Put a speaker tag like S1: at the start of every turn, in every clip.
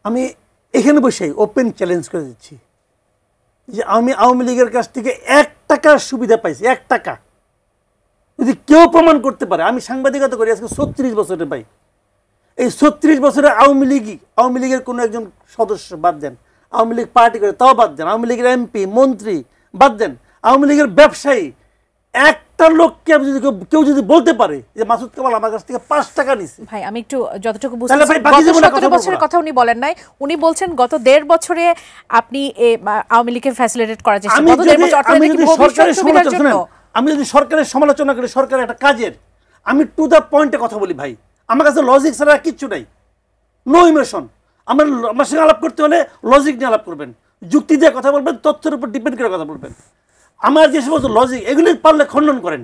S1: আমি এখানে বসেই ওপেন চ্যালেঞ্জ করে দিচ্ছি যে আমি আওয়ামী লীগের কাছ থেকে 1 টাকার সুবিধা পাইছি, 1 টাকা যদি কেউ প্রমাণ করতে পারে। আমি সাংবাদিকতা করি আজকে 36 বছরের ভাই। এই 36 বছরে আওয়ামী লীগের কোনো একজন সদস্য বাদ দেন, আওয়ামী লীগ পার্টি করে তাও বাদ দেন, আওয়ামী লীগের এমপি মন্ত্রী বাদ দেন, আওয়ামী লীগের ব্যবসায়ী একটা লোককে কেউ যদি বলতে পারে যে মাসুদ কামাল আমার কাছ থেকে 5 টাকা নিছে।
S2: ভাই আমি একটু যতটুকু বুঝতে পারছি গত 17 বছরের কথা উনি বলেন নাই, উনি বলছেন গত 1.5 বছরে আপনি আওয়ামী লীগকে ফ্যাসিলিটেট করার চেষ্টা গত 1.5 বছর অর্থনৈতিক ভবিষ্যৎ সুবিধার জন্য।
S1: আমি যদি সরকারের সমালোচনা করি, সরকারের একটা কাজের, আমি টু দ্য পয়েন্টে কথা বলি ভাই। আমার কাছে লজিক ছাড়া কিচ্ছু নাই, নো ইমোশন। আমার সঙ্গে আলাপ করতে হলে লজিক নিয়ে আলাপ করবেন, যুক্তি দিয়ে কথা বলবেন, তথ্যের উপর ডিপেন্ড করে কথা বলবেন। আমার যে সমস্ত লজিক এগুলি পারলে খণ্ডন করেন,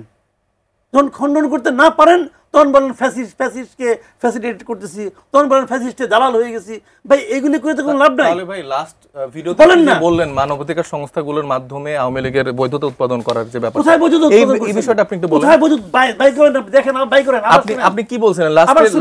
S1: যখন খণ্ডন করতে না পারেন তখন বলেন ফ্যাসিস্টকে ফ্যাসিলিটেট করতেছি, তখন বলেন ফ্যাসিস্টে দালাল হয়ে গেছি। ভাই এগুলি করে তো কোনো লাভ নাই।
S3: তাহলে ভাই লাস্ট ভিডিওতে বললেন মানবাধিকার সংস্থাগুলোর মাধ্যমে আওয়ামী লীগের বৈধতা উৎপাদন করার যে ব্যাপার,
S1: কোথায় বৈধতা উৎপাদন
S3: এই বিষয়টা আপনি একটু বলেন।
S1: কোথায় বৈধতা বাই করেন, দেখেন বাই করেন।
S3: আপনি কি বলছেন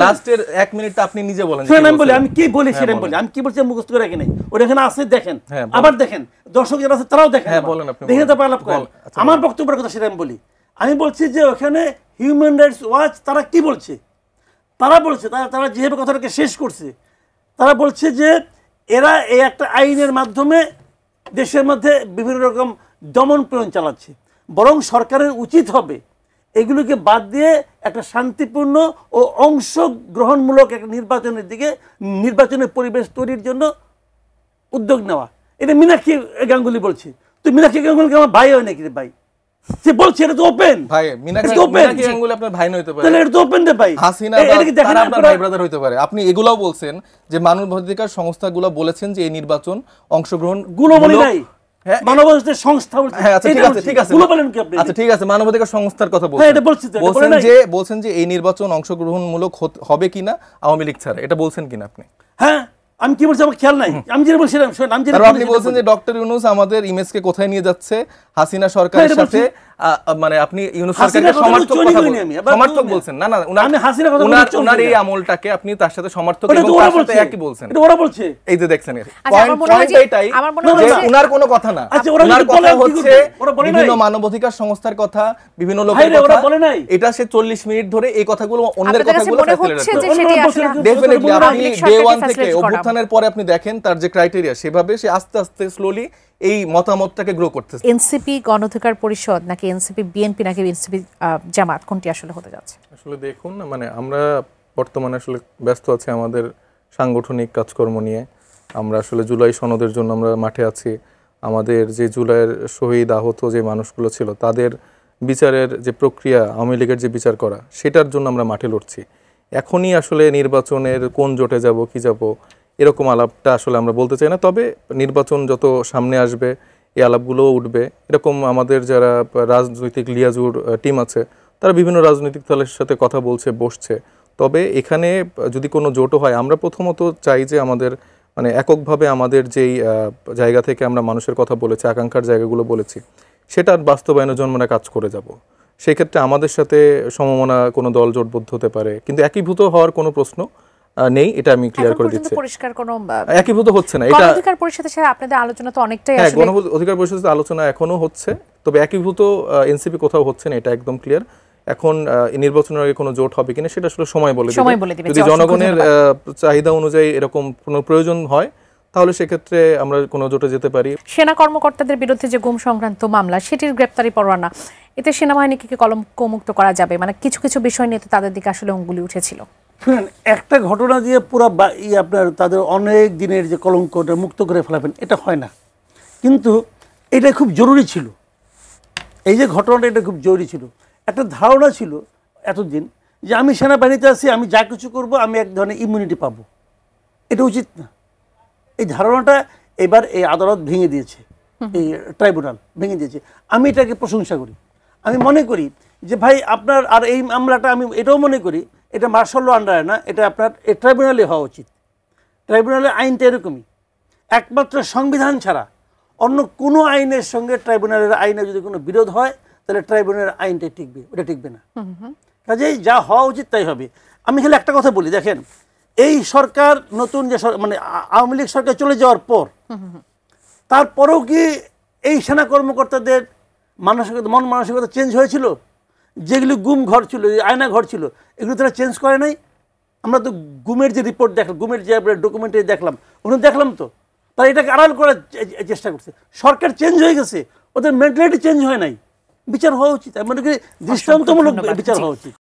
S3: লাস্টের 1 মিনিটটা আপনি নিজে বলেন।
S1: শুনেন আমি বলি, আমি কি বলি সেটা বলি। আমি কি বলছি মুখস্থ করে রাখি নাই, ওটা এখানে আছে দেখেন, আবার দেখেন, দর্শক যারা আছে তারাও দেখেন।
S3: হ্যাঁ বলেন আপনি,
S1: দেখে তো আলাপ করেন। আমার বক্তব্যের কথা সেটা আমি বলি। আমি বলছি যে ওখানে হিউম্যান রাইটস ওয়াচ তারা কি বলছে, তারা যেভাবে কথাটাকে শেষ করছে, তারা বলছে যে এরা এই একটা আইনের মাধ্যমে দেশের মধ্যে বিভিন্ন রকম দমন পীড়ন চালাচ্ছে, বরং সরকারের উচিত হবে এগুলোকে বাদ দিয়ে একটা শান্তিপূর্ণ ও অংশগ্রহণমূলক একটা নির্বাচনের পরিবেশ তৈরির জন্য উদ্যোগ নেওয়া। এটা মীনাক্ষী গাঙ্গুলি বলছে। তো মীনাক্ষী গাঙ্গুলিকে আমার ভাই হয় নাকি রে ভাই? সে বলছে এটা তো ওপেন
S3: ভাই। মীনাক্ষী গাঙ্গুলি আপনার ভাই হইতে পারে,
S1: তাহলে এটা তো ওপেন রে ভাই।
S3: হাসিনা তারা আপনার ভাই ব্রাদার হইতে পারে। আপনি এগুলাও বলছেন যে মানবাধিকার সংস্থাগুলো বলেছেন যে এই নির্বাচন অংশগ্রহণ
S1: গুলো বলি নাই, মানবাধিকার সংস্থা বলছে।
S3: হ্যাঁ আচ্ছা ঠিক আছে
S1: গুলো বলেন কি আপনি?
S3: আচ্ছা ঠিক আছে, মানবাধিকার সংস্থার কথা বলছেন।
S1: হ্যাঁ এটা
S3: বলছেন যে এই নির্বাচন অংশগ্রহণমূলক হবে কিনা আওয়ামী লীগ ছাড়া, এটা বলছেন কিনা আপনি?
S1: হ্যাঁ আমি কি বলছি আমার খেয়াল নাই, আমি যেটা বলছিলাম
S3: আপনি বলছেন যে ডক্টর ইউনূস আমাদের ইমেজকে কোথায় নিয়ে যাচ্ছে, হাসিনা সরকারের সাথে, মানে আপনি ইউনূস সরকারের সমর্থক বলছেন। না উনার এই আমলটাকে আপনি তার সাথে সমর্থক এবং তার সাথে একই বলছেন।
S1: ওরা বলছে
S3: এই যে দেখছেন পয়েন্ট এটাই যে উনার কোনো কথা না, উনার কথা হচ্ছে বিভিন্ন মানবাধিকার সংস্থার কথা, বিভিন্ন লোকের কথা। এটা সে 40 মিনিট ধরে এই কথাগুলো অন্যের কথাগুলো ডেফিনেটলি আপনি ডে 1 থেকে অভ্যুত্থানের পরে আপনি দেখেন তার যে ক্রাইটেরিয়া, সেভাবে সে আস্তে আস্তে স্লোলি এই মতামতটাকে গ্রো করতেছে।
S2: এনসিপি গণ অধিকার পরিষদ নাকি এনসিপি বিএনপি নাকি এনসিপি জামাত, কোনটি আসলে হতে যাচ্ছে?
S3: আসলে দেখুন না, মানে আমরা বর্তমানে আসলে ব্যস্ত আছি আমাদের সাংগঠনিক কাজকর্ম নিয়ে। আমরা আসলে জুলাই সনদের জন্য আমরা মাঠে আছি। আমাদের যে জুলাইয়ের শহীদ আহত যে মানুষগুলো ছিল তাদের বিচারের যে প্রক্রিয়া, আওয়ামী লীগের যে বিচার করা, সেটার জন্য আমরা মাঠে লড়ছি। এখনই আসলে নির্বাচনের কোন জোটে যাব কি যাব এরকম আলাপটা আসলে আমরা বলতে চাই না। তবে নির্বাচন যত সামনে আসবে এই আলাপগুলোও উঠবে। এরকম আমাদের যারা রাজনৈতিক লিয়াজুর টিম আছে তারা বিভিন্ন রাজনৈতিক দলের সাথে কথা বসছে। তবে এখানে যদি কোনো জোটও হয়, আমরা প্রথমত চাই যে আমাদের মানে এককভাবে আমাদের যেই জায়গা থেকে আমরা মানুষের কথা বলেছি, আকাঙ্ক্ষার জায়গাগুলো বলেছি, সেটার বাস্তবায়নের জন্য আমরা কাজ করে যাব। সেই ক্ষেত্রে আমাদের সাথে সমমনা কোনো দল জোটবদ্ধ হতে পারে, কিন্তু একীভূত হওয়ার কোনো প্রশ্ন নেই, এটা আমি ক্লিয়ার করে দিচ্ছি।
S2: পরিষ্কার কোনো
S3: একীভূত হচ্ছে না। এটা
S2: অধিকার পরিষদের সাথে আপনাদের আলোচনা তো অনেকটাই আসলে
S3: গণ অধিকার পরিষদের আলোচনা এখনো হচ্ছে, তবে একীভূত এনসিপি কোথাও হচ্ছে না, এটা একদম ক্লিয়ার। এখন নির্বাচনের আগে কোনো জোট হবে কিনা সেটা আসলে সময় বলে দিবে। যদি জনগণের চাহিদা অনুযায়ী এরকম কোনো প্রয়োজন হয় তাহলে সেক্ষেত্রে আমরা কোনো জোটে যেতে পারি।
S2: সেনা কর্মকর্তাদের বিরুদ্ধে যে গুম সংক্রান্ত মামলা, সেটির গ্রেপ্তারি পরোয়ানা, এতে সেনাবাহিনীকে কলঙ্কমুক্ত করা যাবে? মানে কিছু কিছু বিষয় নিয়ে তো তাদের দিকে আসলে অঙ্গুলি উঠেছিল।
S1: শুনেন, একটা ঘটনা দিয়ে পুরো আপনার তাদের অনেক দিনের যে কলঙ্কটা মুক্ত করে ফেলাবেন, এটা হয় না। কিন্তু এটা খুব জরুরি ছিল, এই যে ঘটনাটা, এটা খুব জরুরি ছিল। একটা ধারণা ছিল এতদিন যে আমি সেনাবাহিনীতে আছি, আমি যা কিছু করব আমি এক ধরনের ইমিউনিটি পাবো। এটা উচিত না। এই ধারণাটা এবার এই আদালত ভেঙে দিয়েছে, এই ট্রাইব্যুনাল ভেঙে দিয়েছে। আমি এটাকে প্রশংসা করি। আমি মনে করি যে ভাই আপনার আর এই মামলাটা, আমি এটাও মনে করি এটা মার্শাল ল আন্ডারে না, এটা আপনার এই ট্রাইব্যুনালে হওয়া উচিত। ট্রাইব্যুনালের আইনটা এরকমই, একমাত্র সংবিধান ছাড়া অন্য কোনো আইনের সঙ্গে ট্রাইব্যুনালের আইনে যদি কোনো বিরোধ হয় তাহলে ট্রাইব্যুনালের আইনটা টিকবে, ওটা টিকবে না। কাজেই যা হওয়া উচিত তাই হবে। আমি খালি একটা কথা বলি, দেখেন এই সরকার নতুন যে মানে আওয়ামী লীগ সরকার চলে যাওয়ার পর তারপরেও কি এই সেনা কর্মকর্তাদের মন মানসিকতা চেঞ্জ হয়েছিল? যেগুলি গুম ঘর ছিল, আয়না ঘর ছিল, এগুলো তারা চেঞ্জ করে নাই? আমরা তো গুমের যে রিপোর্ট দেখলাম, গুমের যে ডকুমেন্টারি দেখলাম, ওগুলো দেখলাম তো তারা এটাকে আড়াল করার চেষ্টা করছে। সরকার চেঞ্জ হয়ে গেছে, ওদের মেন্টালিটি চেঞ্জ হয় নাই। বিচার হওয়া উচিত, আমি মনে করি দৃষ্টান্তমূলক বিচার হওয়া উচিত।